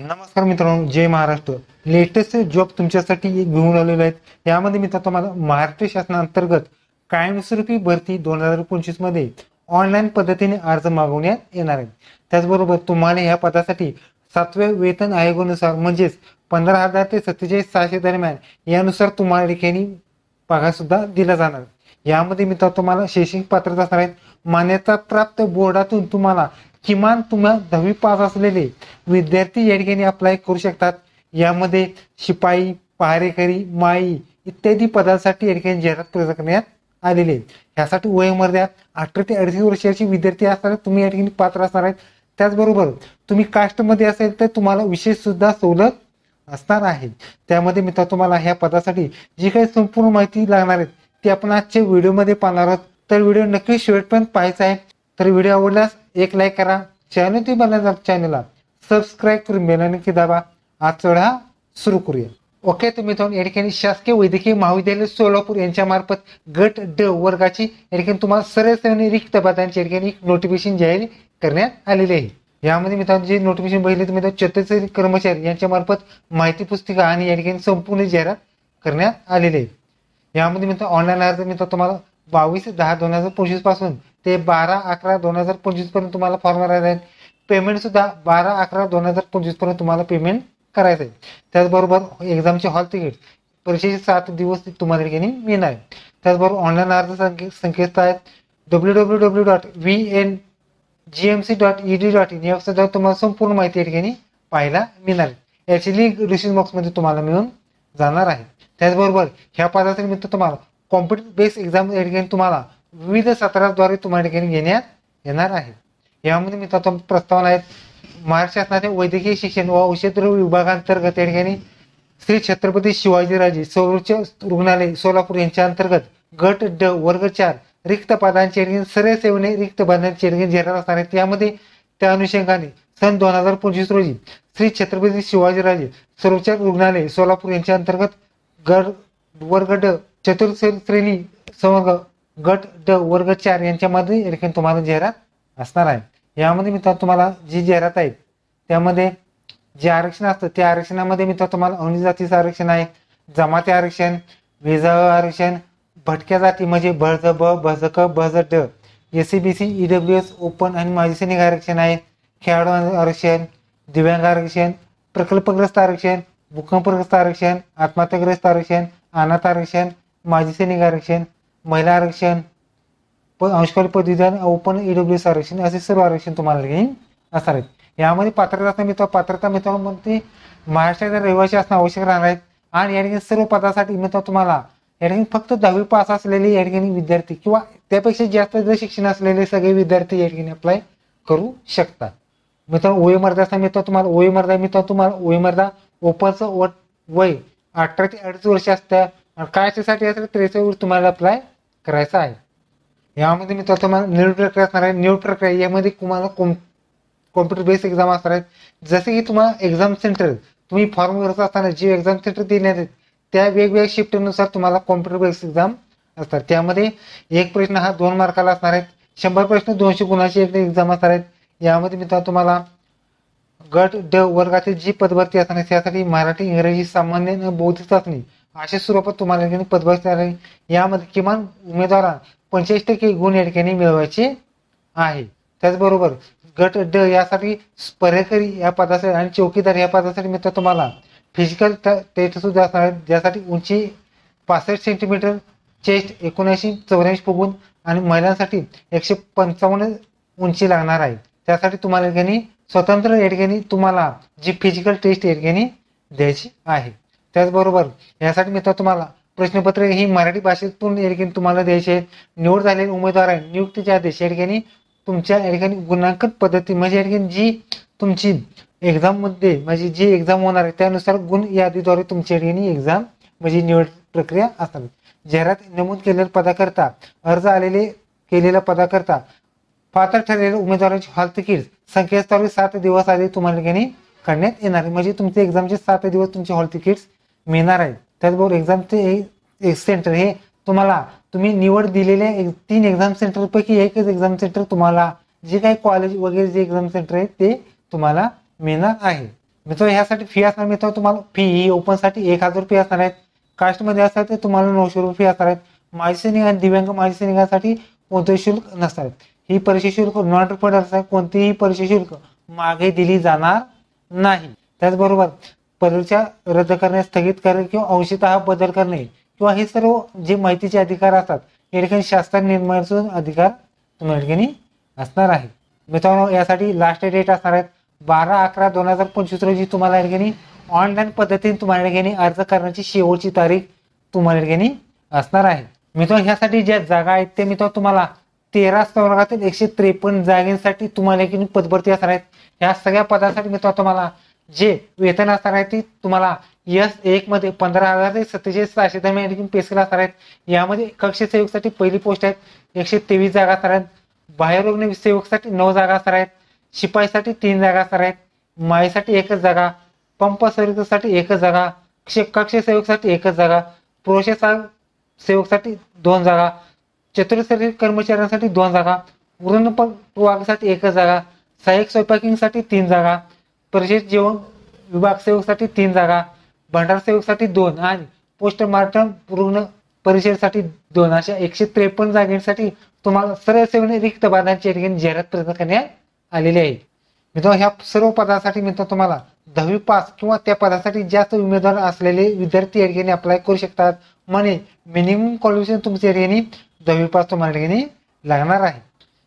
नमस्कार मित्रांनो, जय Maharashtra. Latest job तुमच्यासाठी घेऊन आलेले आहेत. यामध्ये मी तुम्हाला महाराष्ट्र शासनाअंतर्गत कायमस्वरूपी भरती 2025 मध्ये ऑनलाईन पद्धतीने अर्ज मागवण्यात येणार आहे. त्याचबरोबर तुम्हाला या पदासाठी 7व्या वेतन आयोगानुसार म्हणजेच 15,000 ते 47,600 दरम्यान यानुसार तुम्हाला ठिकाणी पगार सुद्धा दिला जाणार. यामध्ये मी तुम्हाला शैक्षणिक पात्रता असणार आहेत. मान्यता प्राप्त बोर्डातून तुम्हाला किमान तुम्हाला 10वी पास असलेले विद्यार्थी या ठिकाणी अप्लाय करू शकतात. यामध्ये शिपाई, पहारेकरी, माई इत्यादी पदांसाठी या ठिकाणी जाहिरात प्रसिद्ध करण्यात आलेली आहे. यासाठी वयोमर्यादा 18 ते 38 वर्षाचे विद्यार्थी असणार तुम्ही या ठिकाणी पात्र असणार आहेत. त्याचबरोबर तुम्ही कास्टमध्ये असेल तर तुम्हाला विशेष सुद्धा सवलत असणार आहे. त्यामध्ये मित्र तुम्हाला ह्या पदासाठी जी काही संपूर्ण माहिती लागणार आहे ती आपण आजच्या व्हिडिओमध्ये पाहणार आहोत. तर व्हिडिओ नक्की शेवटपर्यंत पाहायचा आहे. तर व्हिडिओ आवडल्यास एक लाईक करा, चॅनलला सबस्क्राईब करून बेल नक्की दाबा. आज चढा सुरू करूया. ओके, तर मित्रांनो या ठिकाणी शासकीय वैद्यकीय महाविद्यालय सोलापूर यांच्या मार्फत गट ड वर्गाची या ठिकाणी तुम्हाला सरळ सेवेने रिक्त पदांची या ठिकाणी नोटिफिकेशन जाहीर करण्यात आलेले आहे. यामध्ये मित्रांनो जे नोटिफिकेशन बघितले तुम्ही 44 कर्मचारी यांच्या मार्फत माहिती पुस्तिका आणि या ठिकाणी संपूर्ण जाहिरात करण्यात आलेली आहे. यामध्ये मित्रांनो ऑनलाईन अर्ज मित्र तुम्हाला 22/10/2025 पासून ते 12/11/2025 पर्यंत तुम्हाला फॉर्म भरायचा आहे. पेमेंट सुद्धा 12/11/2025 पर्यंत तुम्हाला पेमेंट करायचं आहे. त्याचबरोबर एक्झामचे हॉल तिकीट परीक्षेचे 7 दिवस तुम्हाला ठिकाणी मिळणार आहे. त्याचबरोबर ऑनलाईन अर्ज संकेतस्थळ आहेत www.vngmc.ed.in या वेबसाईटवर तुम्हाला संपूर्ण माहिती या ठिकाणी पाहायला मिळणार आहे. याची लिंक डिस्क्रिप्शन बॉक्समध्ये तुम्हाला मिळून जाणार आहे. त्याचबरोबर ह्या पदासाठी मित्र तुम्हाला कॉम्प्युटर बेस्ड एक्झाम या ठिकाणी तुम्हाला विविध सत्राद्वारे तुम्हाला ठिकाणी घेण्यात येणार आहे. यामध्ये मित्र प्रस्तावना आहेत. महाराष्ट्र शासनाच्या वैद्यकीय शिक्षण व औषध विभागांतर्गत या ठिकाणी श्री छत्रपती शिवाजीराजे सर्वोच्च रुग्णालय सोलापूर यांच्या अंतर्गत गट ड वर्ग 4 रिक्त पदांची सरळ सेवेने रिक्त पदांची जाहिरात असणार आहेत. यामध्ये त्या अनुषंगाने सन 2025 रोजी श्री छत्रपती शिवाजीराजे सर्वोच्च रुग्णालय सोलापूर यांच्या अंतर्गत गट वर्ग ड चतुर्थ श्रेणी संवर्ग गट ड वर्ग 4 यांच्यामध्ये या ठिकाणी तुम्हाला जाहिरात असणार आहे. यामध्ये मित्रांनो तुम्हाला जी जाहिरात आहे त्यामध्ये जे आरक्षण असतं त्या आरक्षणामध्ये मित्रांनो तुम्हाला अनुसूचित जातीचं आरक्षण आहे, जमाती आरक्षण, विधवा आरक्षण, भटक्या जाती म्हणजे बळज ब, बज क, बज ड, SC/BC, EWS ओपन आणि माजी सैनिक आरक्षण आहे, खेळाडू आरक्षण, दिव्यांग आरक्षण, प्रकल्पग्रस्त आरक्षण, भूकंपग्रस्त आरक्षण, आत्महत्याग्रस्त आरक्षण, अनाथ आरक्षण, माजी सैनिक आरक्षण, महिला आरक्षण, अंशकालीन पदवीधर ओपन EWS आरक्षण असे सर्व आरक्षण तुम्हाला असणार आहेत. यामध्ये पात्रता मित्रांमध्ये महाराष्ट्राच्या रहिवासी असणं आवश्यक राहणार आहेत. आणि या ठिकाणी सर्व पदासाठी मित्र तुम्हाला या ठिकाणी फक्त 10वी पास असलेले या ठिकाणी विद्यार्थी किंवा त्यापेक्षा जास्त जर शिक्षण असलेले सगळे विद्यार्थी या ठिकाणी अप्लाय करू शकतात. मित्रांनो वयोमर्यादा मित्र तुम्हाला वयोमर्यादा ओपनचं वय 18 ते 38 वर्ष असतं. कास्टसाठी असेल 43 वर्ष तुम्हाला अप्लाय करायचं आहे. यामध्ये मित्र तुम्हाला निवड प्रक्रिया असणार आहे. निवड प्रक्रिया यामध्ये तुम्हाला कॉम्प्युटर बेस्ड एक्झाम असणार आहेत. जसे की तुम्हाला एक्झाम सेंटर तुम्ही फॉर्म भरत असताना जे एक्झाम सेंटर देण्यात आहेत त्या वेगवेगळ्या शिफ्टनुसार तुम्हाला कॉम्प्युटर बेस्ड एक्झाम असतात. त्यामध्ये एक प्रश्न हा 2 मार्काला असणार आहेत. 100 प्रश्न 200 गुणाची एक्झाम असणार आहेत. यामध्ये मित्र तुम्हाला गट ड वर्गातील जी पदभरती असणार आहे त्यासाठी मराठी, इंग्रजी, सामान्य बौद्धिक चाचणी अशा स्वरूपात तुम्हाला पदभरती आहे. यामध्ये किमान उमेदवारांना 85% गुण या ठिकाणी मिळवायचे आहे. त्याचबरोबर गट ड यासाठी परेकरी या पदासाठी आणि चौकीदार या पदासाठी मित्र तुम्हाला फिजिकल टेस्ट सुद्धा असणार आहेत. ज्यासाठी उंची 65 सेंटीमीटर, चेस्ट 79-84 फुगून आणि महिलांसाठी 155 उंची लागणार आहे. त्यासाठी तुम्हाला या ठिकाणी स्वतंत्र या ठिकाणी तुम्हाला जी फिजिकल टेस्ट या ठिकाणी द्यायची आहे. त्याचबरोबर यासाठी मित्र तुम्हाला प्रश्नपत्र ही मराठी भाषेतून या ठिकाणी तुम्हाला द्यायचे आहेत. निवड झालेले उमेदवार आहे नियुक्तीचे आदेश या ठिकाणी तुमच्या या ठिकाणी गुणांकन पद्धती म्हणजे या ठिकाणी जी तुमची एक्झाम मध्ये म्हणजे जी एक्झाम होणार आहे त्यानुसार गुण यादीद्वारे तुमच्या ठिकाणी एक्झाम म्हणजे निवड प्रक्रिया असणार. जाहिरात नमूद केलेल्या पदाकरता अर्ज केलेल्या पदाकरता पात्र ठरलेल्या उमेदवारांची हॉल तिकीट संकेतस्थळावर 7 दिवस आधी तुम्हाला ठिकाणी काढण्यात येणार आहे. म्हणजे तुमचे एक्झामचे 7 दिवस तुमचे हॉल तिकीट मिळणार आहे. त्याचबरोबर एक्झामचे सेंटर हे तुम्हाला तुम्ही निवड दिलेल्या 3 एक्झाम सेंटर पैकी एकच एक्झाम सेंटर तुम्हाला जे काही कॉलेज वगैरे जे एक्झाम सेंटर आहे ते तुम्हाला मिळणार आहे. मित्र ह्यासाठी फी असणार मित्र तुम्हाला फी ही ओपनसाठी 1000 रुपये असणार आहेत. कास्टमध्ये असतात ते तुम्हाला 900 रुपये असणार आहेत. माजी सैनिक आणि दिव्यांग माजी सैनिकांसाठी कोणतेही शुल्क नसणार. ही परीक्षा शुल्क नॉन रिफंड असणार. कोणतीही परीक्षा शुल्क मागे दिली जाणार नाही. त्याचबरोबर परीक्षा रद्द करणे, स्थगित करणे किंवा अंशतः बदल करणे किंवा हे सर्व जे माहितीचे अधिकार असतात या ठिकाणी शासन निर्माणाचा अधिकार तुम्हाला ठिकाणी असणार आहे. मित्रांनो यासाठी लास्ट डेट असणार आहे 12/11/2025 रोजी तुम्हाला या ठिकाणी ऑनलाईन पद्धतीने तुम्हाला ठिकाणी अर्ज करण्याची शेवटची तारीख तुम्हाला ठिकाणी असणार आहे. मित्रांनो ह्यासाठी ज्या जागा आहेत ते मित्रांनो तुम्हाला 13 संवर्गातील 153 जागांसाठी तुम्हाला ठिकाणी पदभरती असणार आहेत. या सगळ्या पदासाठी मित्रांनो तुम्हाला जे वेतन असणार आहे ते तुम्हाला S1 मध्ये 15,000 ते 47,600 दरम्यान ठिकाणी पे स्केल असणार आहेत. यामध्ये कक्ष सेवकसाठी पहिली पोस्ट आहेत 123 जागा असणार आहेत. बाह्यरुग्ण सेवकसाठी 9 जागा असणार आहेत. शिपाईसाठी 3 जागा असणार आहेत. माईसाठी 1च जागा, पंप सेवकसाठी 1च जागा, कक्ष सेवकसाठी 1च जागा, प्रोसेस सेवकसाठी 2 जागा, चतुर्थ कर्मचाऱ्यांसाठी 2 जागा, वृद्धसाठी 1च जागा, सहाय्यक स्वयंपाकीसाठी 3 जागा, परिषद जेवण विभाग सेवकसाठी 3 जागा, भंडार सेवकसाठी 2 आणि पोस्टमार्टम रुग्ण परिषदेसाठी 2 अशा 153 जागांसाठी तुम्हाला सर्व सेवेने रिक्त पदांची ठिकाणी जाहिरात प्रदान करण्यात आलेली आहे. मित्रांनो ह्या सर्व पदासाठी मित्रांनो तुम्हाला 10वी पास किंवा त्या पदासाठी जास्त उमेदवार असलेले विद्यार्थी या ठिकाणी अप्लाय करू शकतात. म्हणजे मिनिमम क्वालिफिकेशन तुमच्या ठिकाणी 10वी पास तुम्हाला ठिकाणी लागणार आहे.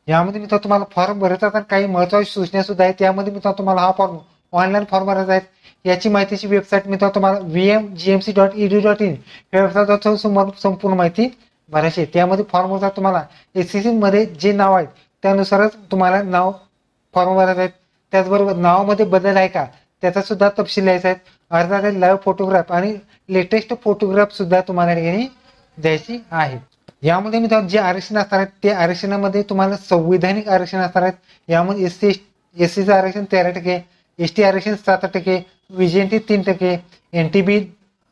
यामध्ये मित्रांनो तुम्हाला फॉर्म भरायचा तर काही महत्त्वाच्या सूचना सुद्धा आहेत. त्यामध्ये मित्रांनो तुम्हाला हा फॉर्म ऑनलाईन फॉर्म भरायचा आहे. याची माहितीची वेबसाईट मित्रांनो तुम्हाला vmgmc.edu.in या वेबसाईटवर संपूर्ण माहिती भरायची आहे. त्यामध्ये फॉर्मनुसार तुम्हाला SCC मध्ये जे नाव आहे त्यानुसारच तुम्हाला नाव फॉर्म भरायचं आहे. त्याचबरोबर नावामध्ये बदल आहे का त्याचा सुद्धा तपशील लिहायचा आहे. अर्जातील लाईव्ह फोटोग्राफ आणि लेटेस्ट फोटोग्राफ सुद्धा तुम्हाला ठिकाणी द्यायची आहे. यामध्ये मित्रांनो जे आरक्षण असणार आहेत ते आरक्षणामध्ये तुम्हाला संविधानिक आरक्षण असणार आहेत. यामध्ये SCचं आरक्षण 13%, ST आरक्षण 7%, VGNT 3%, NTB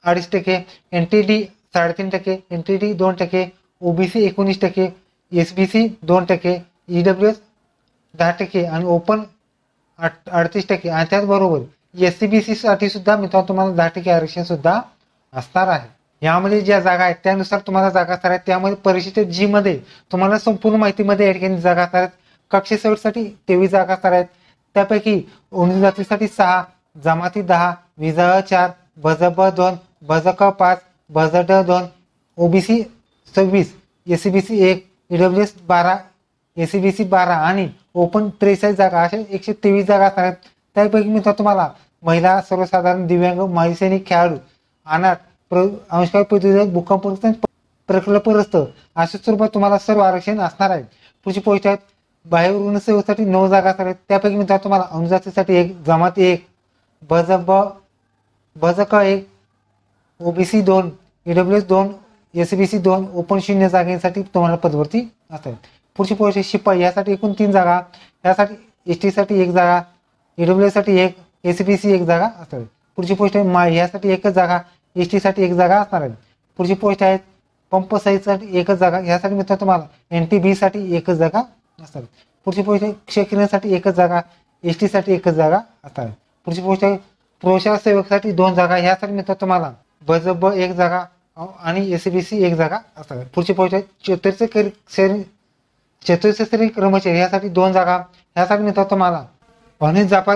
2.5%, NTD 3.5%, NTD 2%, OBC 19%, SBC 2%, EWS 10% आणि ओपन 38% आणि त्याचबरोबर SCBC साठी सुद्धा मित्रांनो तुम्हाला 10% आरक्षण सुद्धा असणार आहे. यामध्ये ज्या जागा आहेत त्यानुसार तुम्हाला जागा असणार आहेत. त्यामध्ये परिशिष्ट G मध्ये तुम्हाला संपूर्ण माहितीमध्ये या ठिकाणी जागा असणार आहेत. कक्ष सेवकसाठी 23 जागा असणार आहेत. त्यापैकी अनुजातीसाठी 6, जमाती 10, विजा 4, भजब 2, भजक 5, भजड 2, OBC 26, SCBC 1, EWS 12, SCBC 12 आणि ओपन 43 जागा अशा 123 जागा असणार आहेत. त्यापैकी मित्रांनो तुम्हाला महिला, सर्वसाधारण, दिव्यांग, माजी सैनिक, खेळाडू, अनाथ, अंशकाय पदवीधर, भूकंपग्रस्त, प्रकल्पग्रस्त अशा स्वरूपात तुम्हाला सर्व आरक्षण असणार आहे. पुढची पोस्ट आहेत बाह्य रुग्ण सेवेसाठी 9 जागा असणार आहेत. त्यापैकी मित्रांनो तुम्हाला अनुजातीसाठी 1, जमाती 1, भजक 1, OBC 2, EWS 2, SCBC 2, ओपन 0 जागांसाठी तुम्हाला पदभरती असतात. पुढची पोस्ट शिपाई यासाठी एकूण 3 जागा, यासाठी ST साठी 1 जागा, EWS साठी 1, SCBC 1 जागा असतात. पुढची पोस्ट आहे माय यासाठी 1च जागा, ST साठी 1 जागा असणार आहे. पुढची पोस्ट आहे पंप साईजसाठी 1च जागा, यासाठी मित्रांनो तुम्हाला NTB साठी 1च जागा असतात. पुढची पोस्ट आहे क्षेत्रीयांसाठी 1च जागा, ST साठी 1च जागा असतात. पुढची पोस्ट आहे प्रोशासक सेवकसाठी 2 जागा, यासाठी मित्रांनो तुम्हाला भजब 1 जागा आणि SCBC 1 जागा असतात. पुढची पोस्ट आहे चतुर्थस्तरीय कर्मचारी यासाठी 2 जागा, यासाठी मित्रांनो तुम्हाला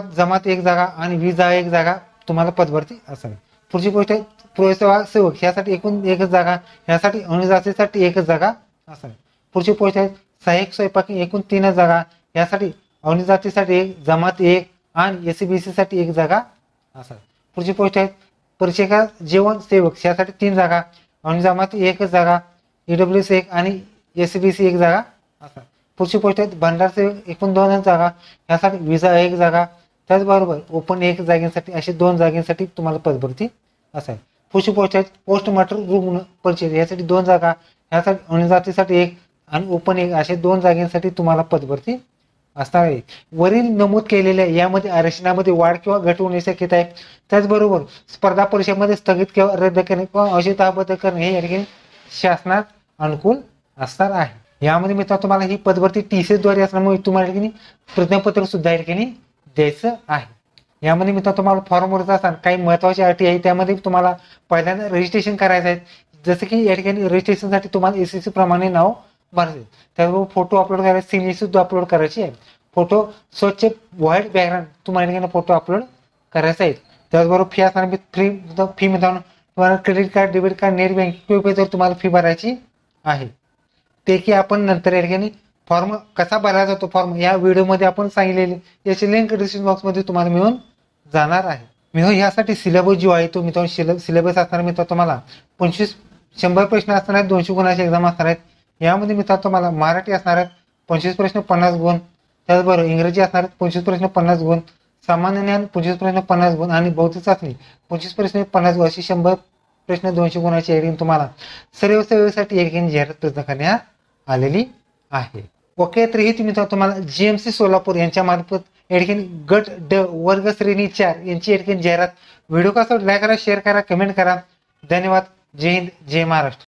जमात 1 जागा आणि विजा 1 जागा तुम्हाला पदभरती असावी. पुढची गोष्ट आहे पुरसेवा सेवक यासाठी एकूण 1च जागा, यासाठी अनुजातीसाठी 1च जागा असावी. पुढची पोस्ट आहे सहाय्यक स्वयंपाकी एकूण 3 जागा, यासाठी अनुजातीसाठी 1, जमात 1 आणि SCBC साठी 1 जागा असावी. पुढची पोस्ट आहे परीक्षका जेवण सेवक यासाठी 3 जागा, अनुजाती 1च जागा, EWS 1 आणि SCBC 1 जागा असावी. पुढची पोस्ट आहे भंडार सेवक एकूण 2 जागा, यासाठी विजा 1 जागा, त्याचबरोबर ओपन 1 जागेसाठी असे 2 जागेसाठी तुम्हाला पदभरती असावी. पुढची पोस्ट आहे पोस्टमार्टम रुग्ण परिषद यासाठी 2 जागा, यासाठी अनुजातीसाठी 1 आणि ओपन 1 असे 2 जागेसाठी तुम्हाला पदभरती असणार आहे. वरील नमूद केलेल्या यामध्ये आरक्षणामध्ये वाढ किंवा घट होण्याची शक्यता आहे. त्याचबरोबर स्पर्धा परीक्षेमध्ये स्थगित किंवा रद्द करणे किंवा अंशतः बदल करणे हे या ठिकाणी शासनात अनुकूल असणार आहे. यामध्ये मित्रांनो तुम्हाला ही पदभरती TCS द्वारे असल्यामुळे तुम्हाला ठिकाणी प्रतिज्ञापत्र सुद्धा या ठिकाणी द्यायचं आहे. यामध्ये मित्रांनो तुम्हाला फॉर्म भरायचा असताना काही महत्वाची अटी आहे. त्यामध्ये तुम्हाला पहिल्यांदा रजिस्ट्रेशन करायचं आहे. जसं की या ठिकाणी रजिस्ट्रेशनसाठी तुम्हाला एसएससी प्रमाणे नाव भरायचे. त्याचबरोबर फोटो अपलोड करायचे, सिग्नेचर सुद्धा अपलोड करायची आहे. फोटो स्वच्छ व्हाईट बॅकग्राऊंड तुम्हाला ठिकाणी फोटो अपलोड करायचा आहे. त्याचबरोबर फी असणार फी मित्रांनो तुम्हाला credit card, debit card, net banking जर तुम्हाला फी भरायची आहे. ते की आपण नंतर या ठिकाणी फॉर्म कसा भरला जातो फॉर्म या व्हिडिओमध्ये आपण सांगितलेले याची लिंक डिस्क्रिप्शन बॉक्समध्ये तुम्हाला मिळून जाणार आहे. मित्रांनो यासाठी सिलेबस जो आहे तो मित्रांनो सिलेबस असणार मित्रांनो तुम्हाला 100 प्रश्न असणार आहेत, 200 गुणाची एक्झाम असणार आहेत. यामध्ये मित्रांनो तुम्हाला मराठी असणार आहेत 25 प्रश्न 50 गुण, त्याचबरोबर इंग्रजी असणार आहेत 25 प्रश्न 50 गुण, सामान्य ज्ञान 25 प्रश्न 50 गुण आणि बौद्धिक चाचणी 25 प्रश्न 50 गुण अशी 100 प्रश्न 200 गुणाची एडिंग तुम्हाला सर्व सेवेसाठी एडिंग जाहिरात प्रयत्न करण्यात आलेली आहे. ओके, तर ही तुम्हाला जीएमसी सोलापूर यांच्या मार्फत एडकिन गट ड वर्ग श्रेणी 4 यांची एडकिन जाहिरात. व्हिडिओ कसा लाईक करा, शेअर करा, कमेंट करा. धन्यवाद. जय हिंद, जय महाराष्ट्र.